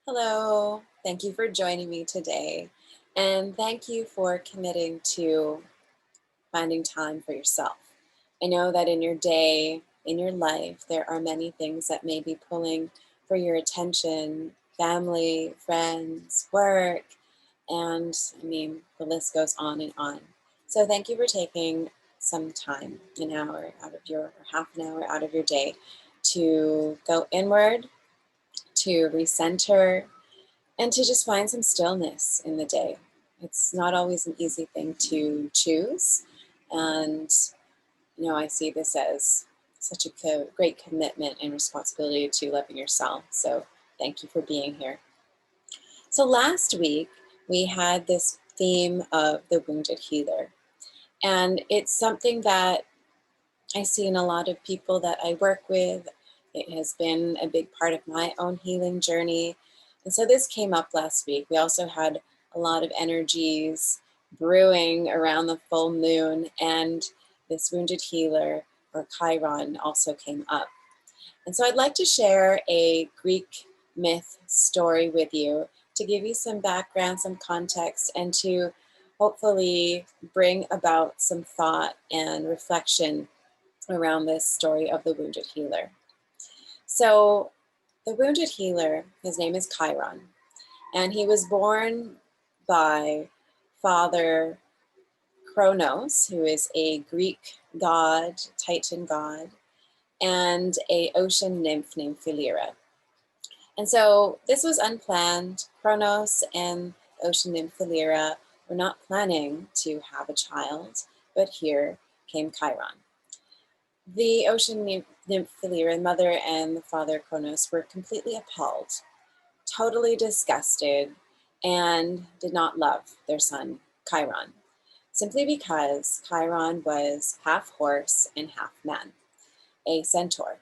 Hello, thank you for joining me today. And thank you for committing to finding time for yourself. I know that in your day, in your life, there are many things that may be pulling for your attention: family, friends, work, and the list goes on and on. So thank you for taking some time, an hour out of your, or half an hour out of your day to go inward, to recenter, and to just find some stillness in the day. It's not always an easy thing to choose. And, I see this as such a great commitment and responsibility to loving yourself. So thank you for being here. So last week, we had this theme of the wounded healer. And it's something that I see in a lot of people that I work with. It has been a big part of my own healing journey. And so this came up last week. We also had a lot of energies brewing around the full moon, and this wounded healer or Chiron also came up. And so I'd like to share a Greek myth story with you to give you some background, some context, and to hopefully bring about some thought and reflection around this story of the wounded healer. So, the wounded healer, his name is Chiron, and he was born by Father Kronos, who is a Greek god, Titan god, and a ocean nymph named Philyra. And so this was unplanned. Kronos and ocean nymph Philyra were not planning to have a child, but here came Chiron. The ocean nymph Philyra, mother and the father Kronos, were completely appalled, totally disgusted, and did not love their son Chiron, simply because Chiron was half horse and half man, a centaur.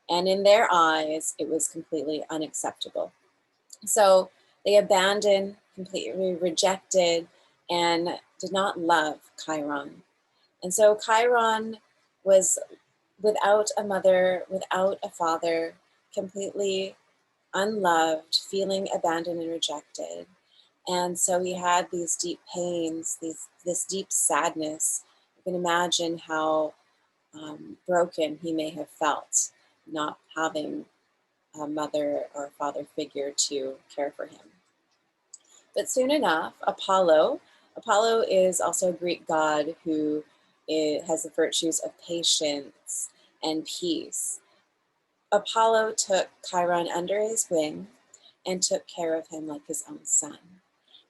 And in their eyes, it was completely unacceptable. So they abandoned, completely rejected, and did not love Chiron. And so Chiron was without a mother, without a father, completely unloved, feeling abandoned and rejected. And so he had these deep pains, this deep sadness. You can imagine how broken he may have felt not having a mother or father figure to care for him. But soon enough, Apollo is also a Greek god who has the virtues of patience and peace. Apollo took Chiron under his wing and took care of him like his own son.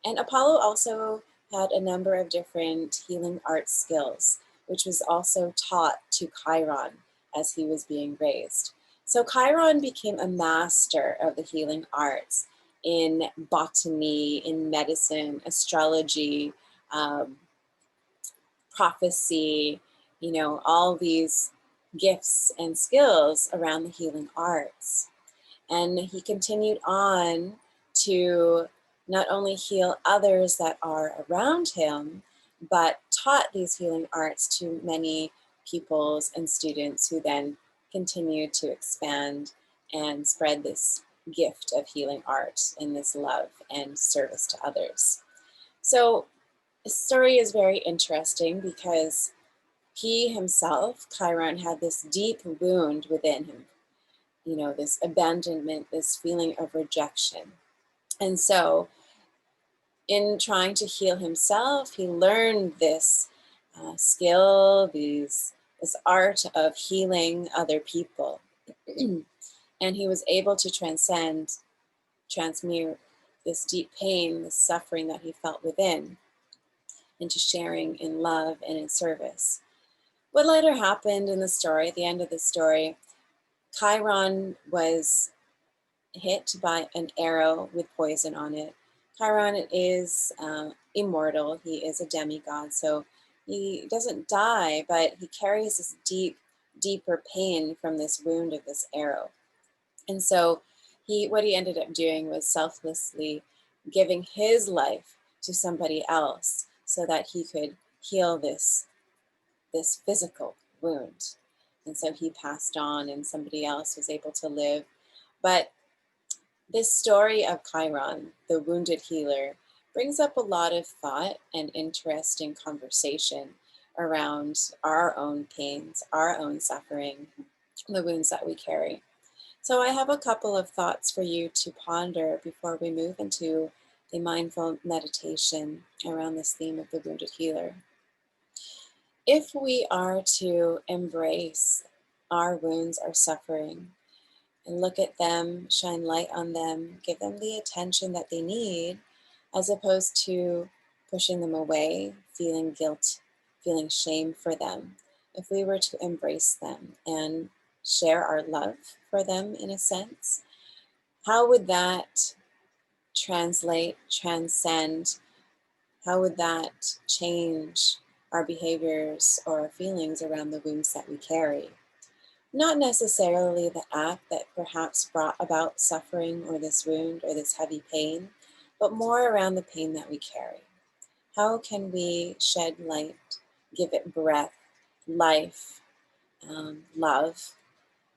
And Apollo also had a number of different healing art skills, which was also taught to Chiron as he was being raised. So Chiron became a master of the healing arts in botany, in medicine, astrology, um, prophecy, all these gifts and skills around the healing arts. And he continued on to not only heal others that are around him, but taught these healing arts to many pupils and students who then continued to expand and spread this gift of healing art and this love and service to others. So the story is very interesting because he himself, Chiron, had this deep wound within him, this abandonment, this feeling of rejection. And so, in trying to heal himself, he learned this skill, this art of healing other people. And he was able to transmute this deep pain, this suffering that he felt within, into sharing in love and in service. What later happened in the story, at the end of the story, Chiron was hit by an arrow with poison on it. Chiron is immortal. He is a demigod, so he doesn't die, but he carries this deeper pain from this wound of this arrow. And so what he ended up doing was selflessly giving his life to somebody else so that he could heal this physical wound. And so he passed on and somebody else was able to live. But This story of Chiron, the wounded healer, brings up a lot of thought and interesting conversation around our own pains, our own suffering, the wounds that we carry. So, I have a couple of thoughts for you to ponder before we move into a mindful meditation around this theme of the wounded healer. If we are to embrace our wounds, our suffering, and look at them, shine light on them, give them the attention that they need, as opposed to pushing them away, feeling guilt, feeling shame for them. If we were to embrace them and share our love for them in a sense, how would that translate, transcend? How would that change our behaviors or feelings around the wounds that we carry? Not necessarily the act that perhaps brought about suffering or this wound or this heavy pain, but more around the pain that we carry. How can we shed light, give it breath, life, love,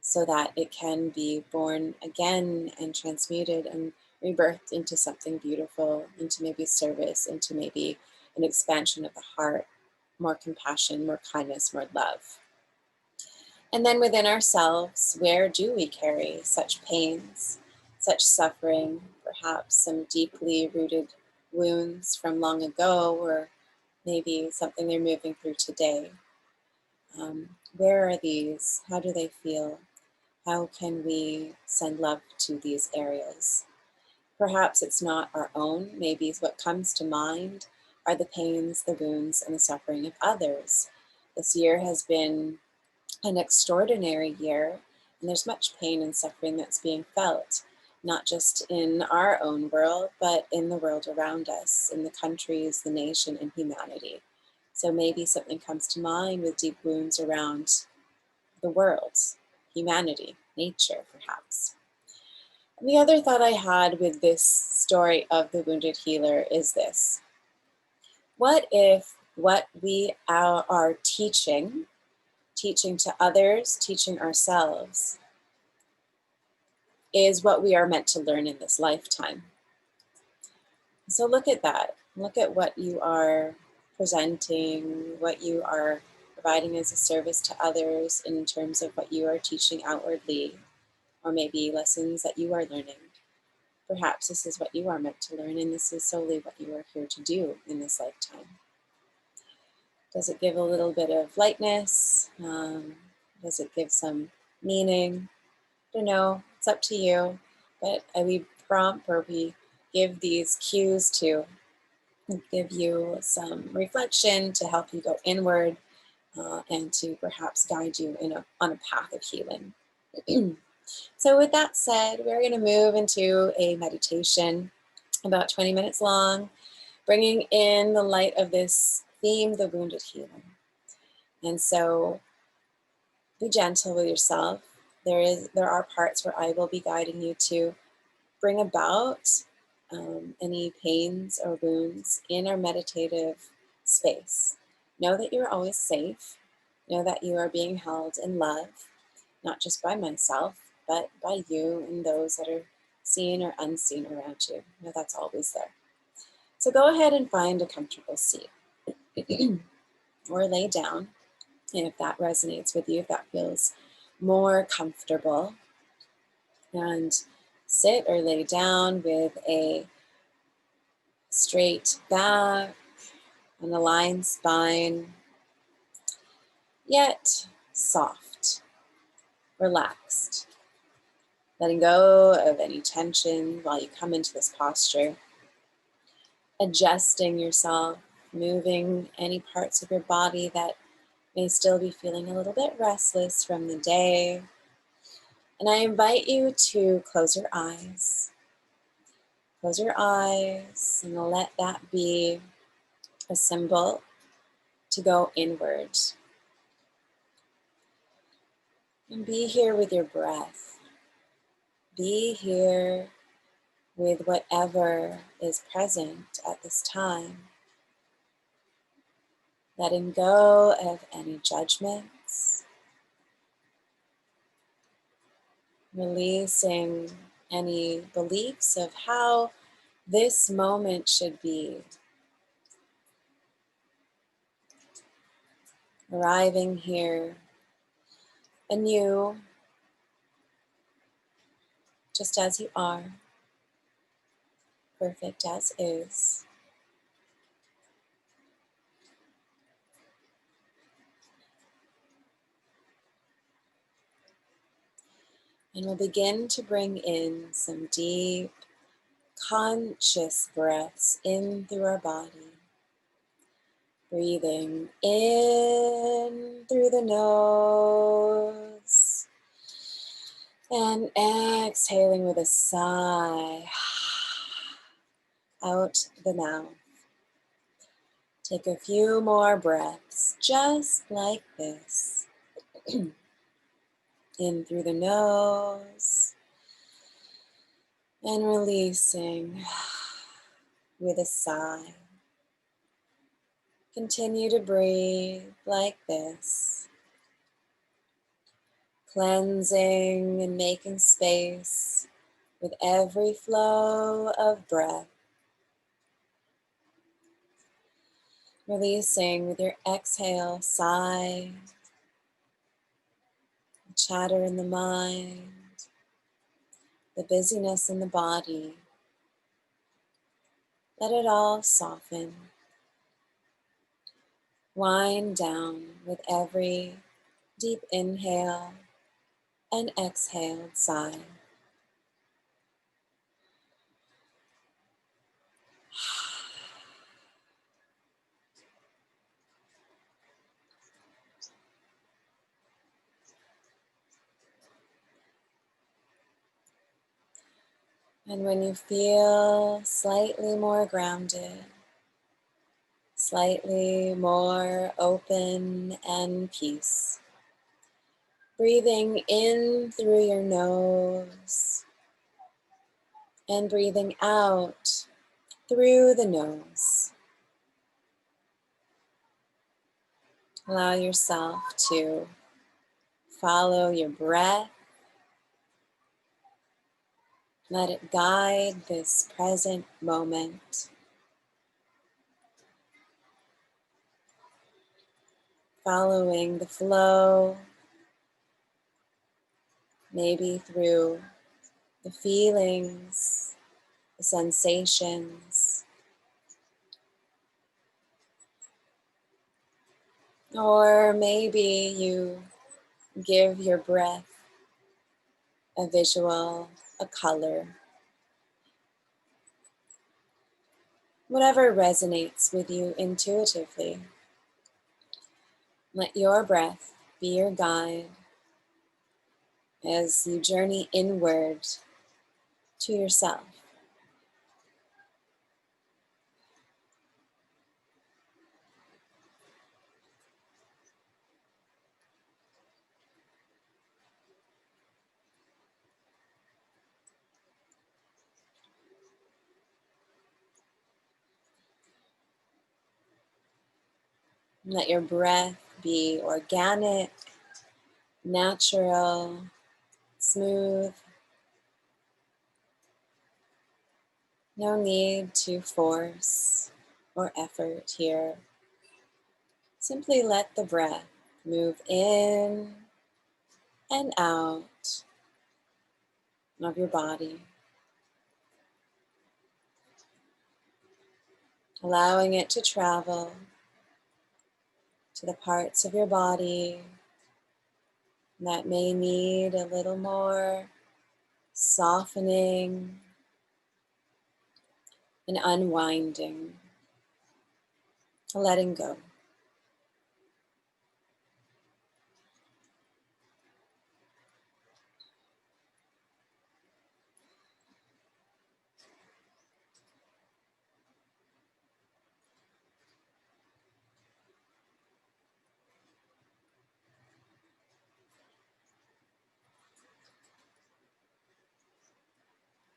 so that it can be born again and transmuted and rebirthed into something beautiful, into maybe service, into maybe an expansion of the heart, more compassion, more kindness, more love. And then within ourselves, where do we carry such pains, such suffering, perhaps some deeply rooted wounds from long ago, or maybe something they're moving through today? Where are these? How do they feel? How can we send love to these areas? Perhaps it's not our own. Maybe what comes to mind are the pains, the wounds, and the suffering of others. This year has been an extraordinary year, and there's much pain and suffering that's being felt, not just in our own world, but in the world around us, in the countries, the nation, and humanity. So maybe something comes to mind with deep wounds around the world, humanity, nature, perhaps. And the other thought I had with this story of the wounded healer is this: what if what we are teaching to others, teaching ourselves, is what we are meant to learn in this lifetime? So look at that. Look at what you are presenting, what you are providing as a service to others in terms of what you are teaching outwardly, or maybe lessons that you are learning. Perhaps this is what you are meant to learn, and this is solely what you are here to do in this lifetime. Does it give a little bit of lightness? Does it give some meaning? I don't know, it's up to you, but we prompt, or we give these cues to give you some reflection to help you go inward, and to perhaps guide you on a path of healing. So with that said, we're going to move into a meditation about 20 minutes long, bringing in the light of this theme, the wounded healer. And so be gentle with yourself. There are parts where I will be guiding you to bring about any pains or wounds in our meditative space. Know that you're always safe. Know that you are being held in love, not just by myself, but by you and those that are seen or unseen around you. Know that's always there. So go ahead and find a comfortable seat or lay down. And if that resonates with you, if that feels more comfortable, and sit or lay down with a straight back, an aligned spine, yet soft, relaxed, letting go of any tension while you come into this posture, adjusting yourself, moving any parts of your body that may still be feeling a little bit restless from the day. And I invite you to close your eyes. Close your eyes and let that be a symbol to go inward. And be here with your breath. Be here with whatever is present at this time. Letting go of any judgments. Releasing any beliefs of how this moment should be. Arriving here anew, just as you are, perfect as is. And we'll begin to bring in some deep, conscious breaths in through our body. Breathing in through the nose and exhaling with a sigh out the mouth. Take a few more breaths just like this. In through the nose and releasing with a sigh. Continue to breathe like this, cleansing and making space with every flow of breath. Releasing with your exhale, sigh, chatter in the mind, the busyness in the body. Let it all soften. Wind down with every deep inhale and exhaled sigh. And when you feel slightly more grounded, slightly more open and peace, breathing in through your nose and breathing out through the nose. Allow yourself to follow your breath. Let it guide this present moment. Following the flow, maybe through the feelings, the sensations, or maybe you give your breath a visual, a color, whatever resonates with you intuitively. Let your breath be your guide as you journey inward to yourself. Let your breath be organic, natural, smooth. No need to force or effort here. Simply let the breath move in and out of your body, allowing it to travel to the parts of your body that may need a little more softening and unwinding, letting go.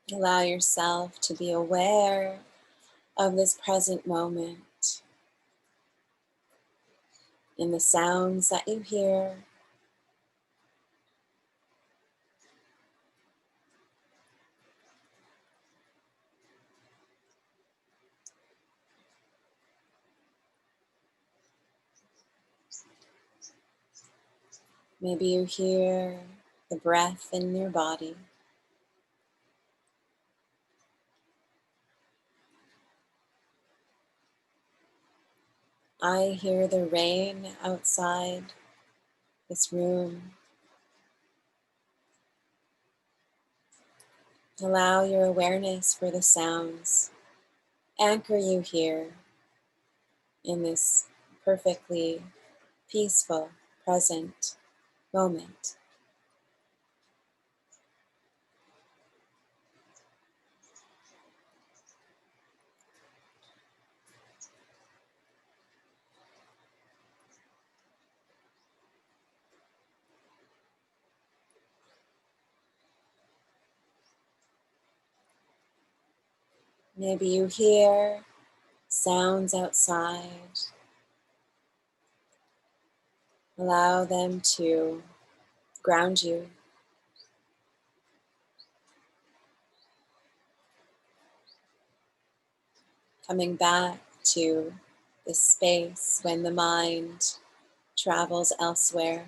Allow yourself to be aware of this present moment in the sounds that you hear, Maybe you hear the breath in your body. I hear the rain outside this room. Allow your awareness for the sounds. Anchor you here in this perfectly peaceful, present moment. Maybe you hear sounds outside. Allow them to ground you. Coming back to this space when the mind travels elsewhere,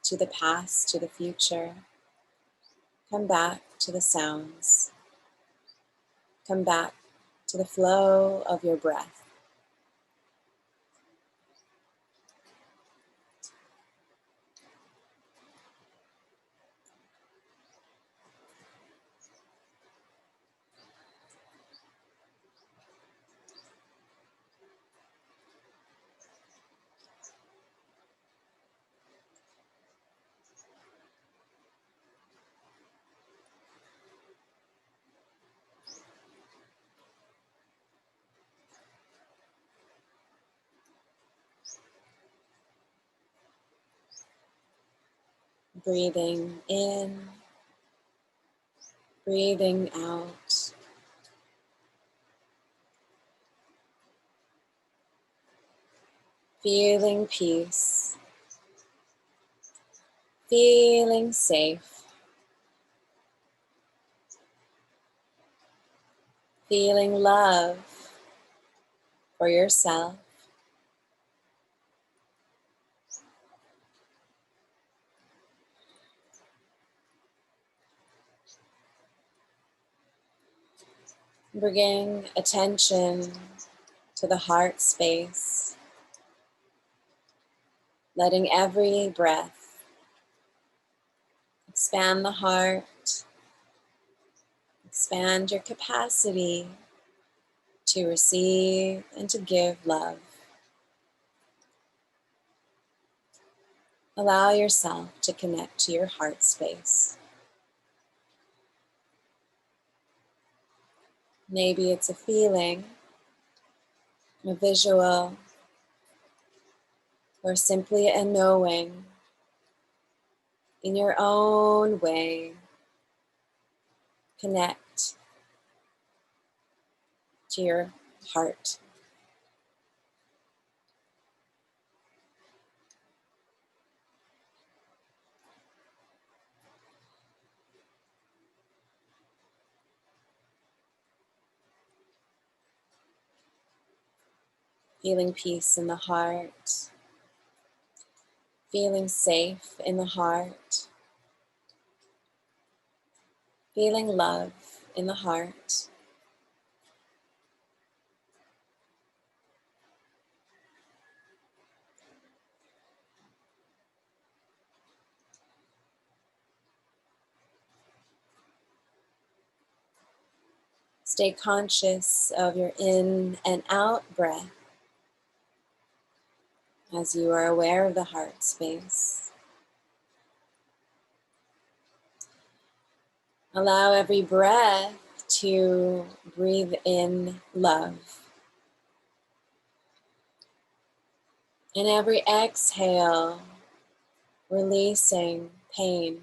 to the past, to the future. Come back to the sounds. Come back to the flow of your breath. Breathing in, breathing out. Feeling peace, feeling safe, feeling love for yourself. Bringing attention to the heart space, letting every breath expand the heart, expand your capacity to receive and to give love. Allow yourself to connect to your heart space. Maybe it's a feeling, a visual, or simply a knowing in your own way. Connect to your heart. Feeling peace in the heart, feeling safe in the heart, feeling love in the heart. Stay conscious of your in and out breath as you are aware of the heart space. Allow every breath to breathe in love. And every exhale, releasing pain.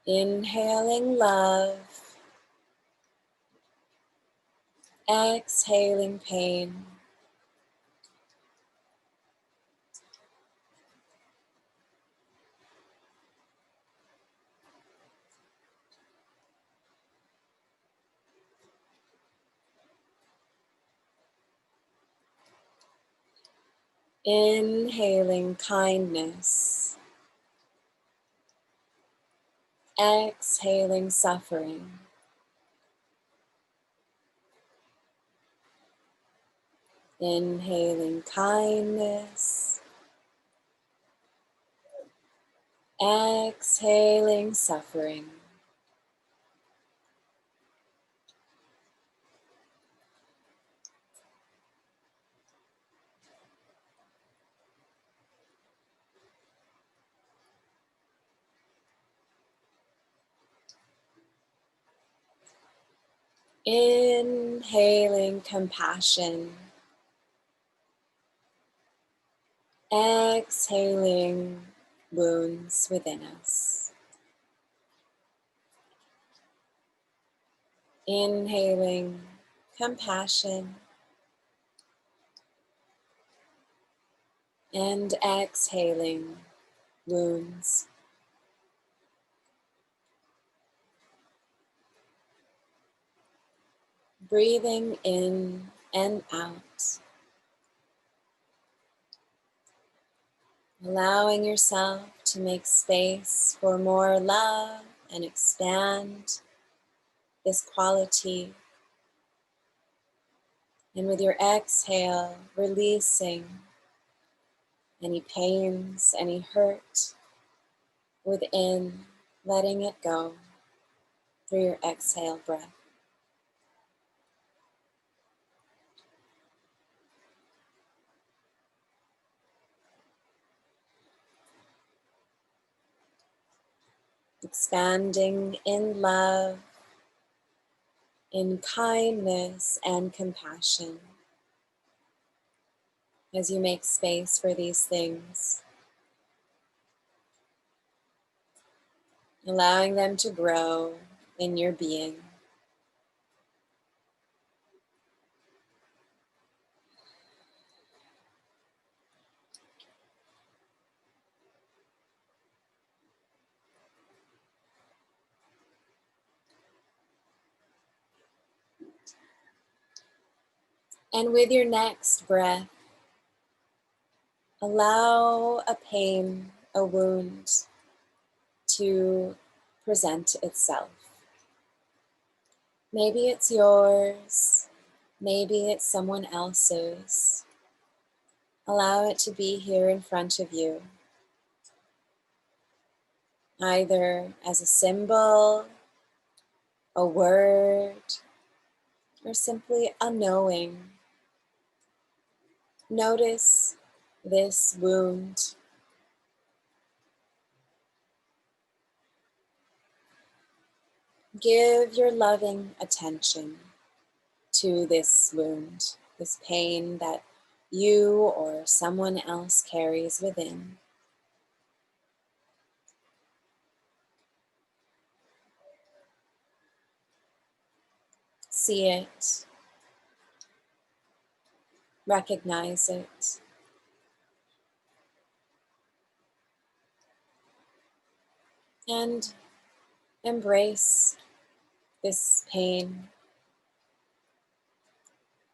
Inhaling love, exhaling pain. Inhaling kindness, exhaling suffering. Inhaling kindness, exhaling suffering. Inhaling compassion, exhaling wounds within us. Inhaling compassion and exhaling wounds. Breathing in and out. Allowing yourself to make space for more love and expand this quality. And with your exhale, releasing any pains, any hurt within, letting it go through your exhale breath. Expanding in love, in kindness and compassion as you make space for these things, allowing them to grow in your being. And with your next breath, allow a pain, a wound to present itself. Maybe it's yours, maybe it's someone else's. Allow it to be here in front of you, either as a symbol, a word, or simply a knowing. Notice this wound. Give your loving attention to this wound, this pain that you or someone else carries within. See it, recognize it, and embrace this pain,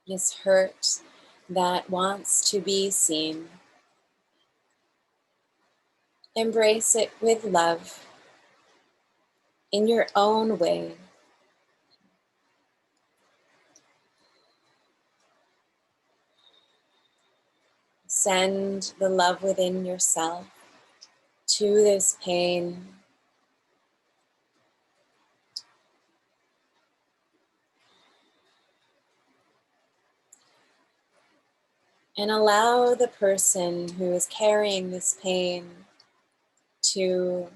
this hurt that wants to be seen. Embrace it with love in your own way. Send the love within yourself to this pain. And allow the person who is carrying this pain to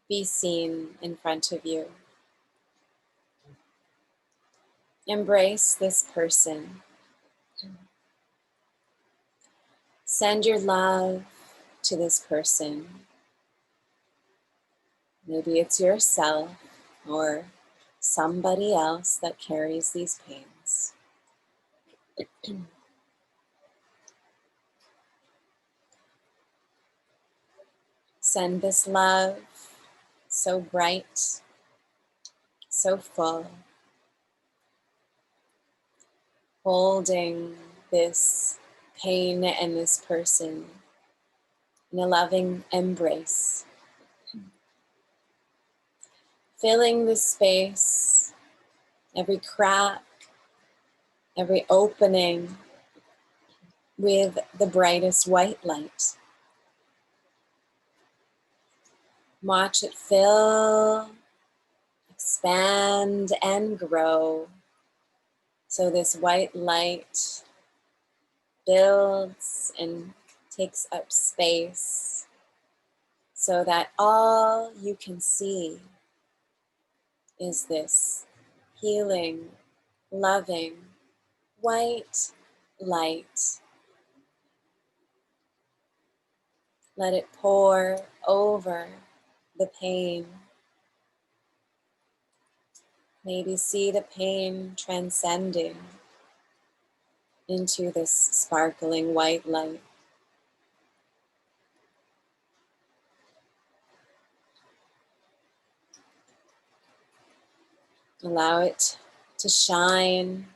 be seen in front of you. Embrace this person. Send your love to this person. Maybe it's yourself or somebody else that carries these pains. Send this love, so bright, so full, holding this pain and this person in a loving embrace. Filling the space, every crack, every opening with the brightest white light. Watch it fill, expand, and grow. So this white light builds and takes up space so that all you can see is this healing, loving, white light. Let it pour over the pain. Maybe see the pain transcending into this sparkling white light. Allow it to shine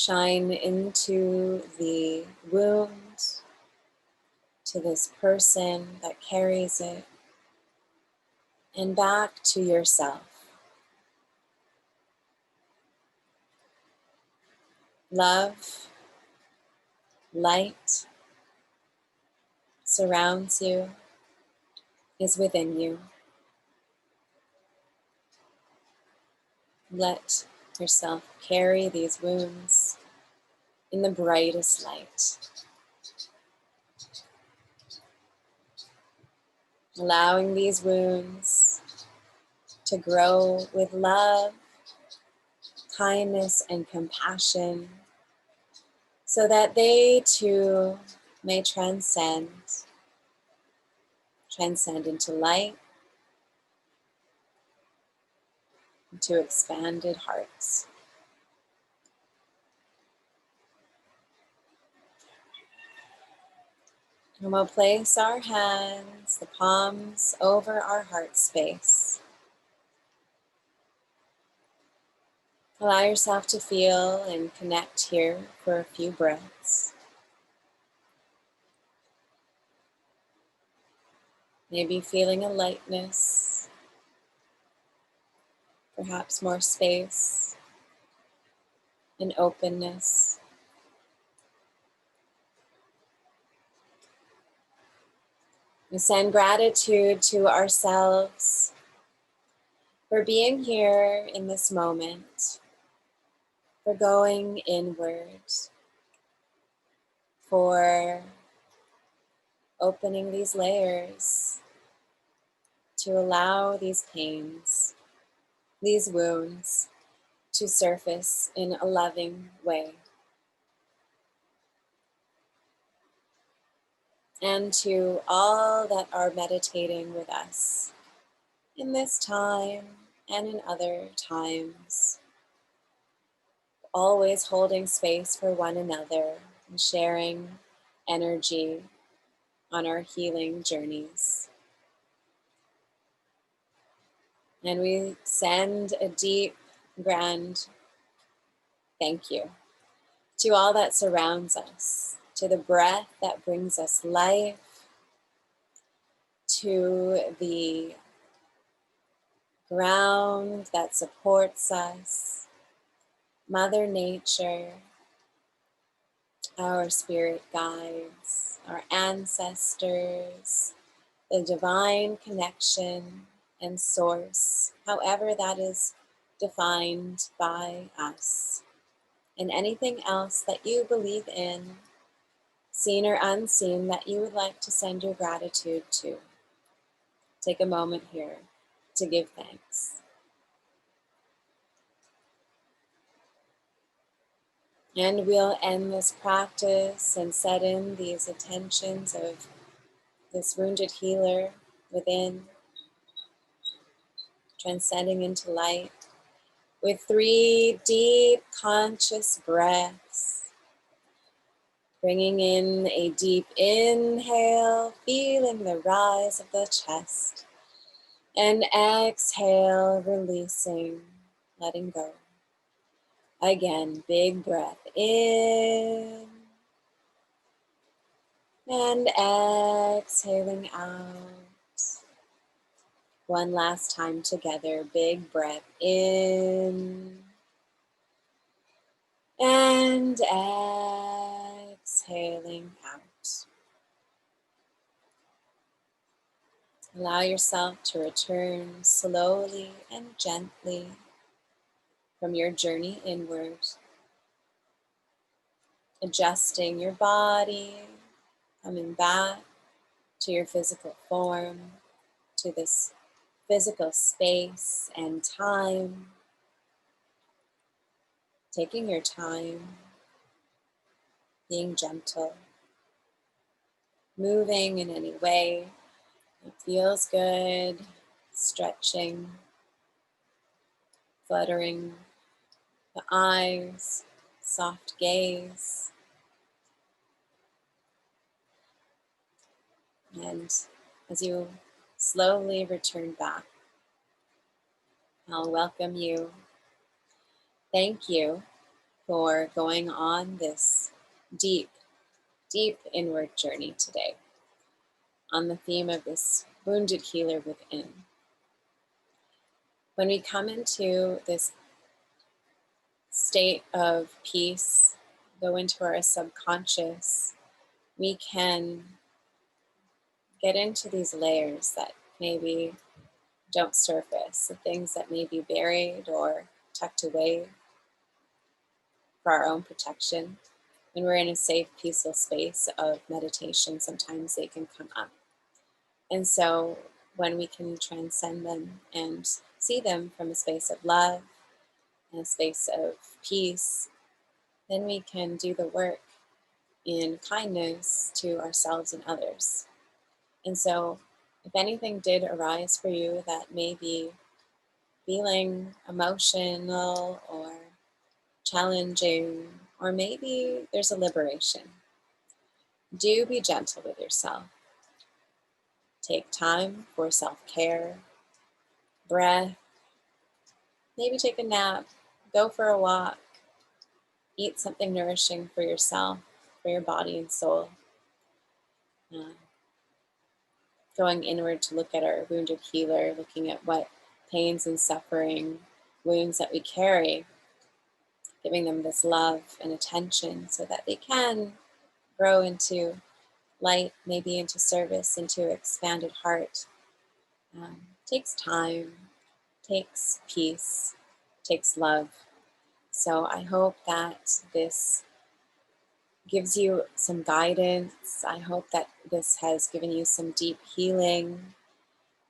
into the wound, to this person that carries it, and back to yourself. Love, light surrounds you, is within you. Let yourself carry these wounds in the brightest light. Allowing these wounds to grow with love, kindness, and compassion, so that they too may transcend into light, into expanded hearts. And we'll place our hands, the palms, over our heart space. Allow yourself to feel and connect here for a few breaths. Maybe feeling a lightness, perhaps more space and openness. We send gratitude to ourselves for being here in this moment, for going inward, for opening these layers to allow these pains, these wounds, to surface in a loving way. And to all that are meditating with us in this time and in other times, always holding space for one another and sharing energy on our healing journeys. And we send a deep, grand thank you to all that surrounds us, to the breath that brings us life, to the ground that supports us, Mother Nature, our spirit guides, our ancestors, the divine connection and source, however that is defined by us, and anything else that you believe in, seen or unseen, that you would like to send your gratitude to. Take a moment here to give thanks. And we'll end this practice and set in these intentions of this wounded healer within, transcending into light, with 3 deep conscious breaths. Bringing in a deep inhale, feeling the rise of the chest. And exhale, releasing, letting go. Again, big breath in and exhaling out. One last time together, big breath in and exhaling out. Allow yourself to return slowly and gently from your journey inward, adjusting your body, coming back to your physical form, to this physical space and time, taking your time, being gentle, moving in any way that feels good, stretching, fluttering the eyes, soft gaze, and as you slowly return back, I'll welcome you. Thank you for going on this deep, deep inward journey today on the theme of this wounded healer within. When we come into this state of peace, go into our subconscious, we can get into these layers that maybe don't surface, the things that may be buried or tucked away for our own protection. When we're in a safe, peaceful space of meditation, sometimes they can come up. And so when we can transcend them and see them from a space of love and a space of peace, then we can do the work in kindness to ourselves and others. And so if anything did arise for you that may be feeling emotional or challenging, or maybe there's a liberation, do be gentle with yourself. Take time for self-care, breath, maybe take a nap, go for a walk, eat something nourishing for yourself, for your body and soul. Going inward to look at our wounded healer, looking at what pains and suffering, wounds that we carry, giving them this love and attention so that they can grow into light, maybe into service, into expanded heart. Takes time, takes peace, takes love. So I hope that this gives you some guidance. I hope that this has given you some deep healing.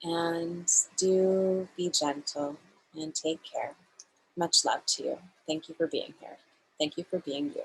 And do be gentle and take care. Much love to you. Thank you for being here. Thank you for being you.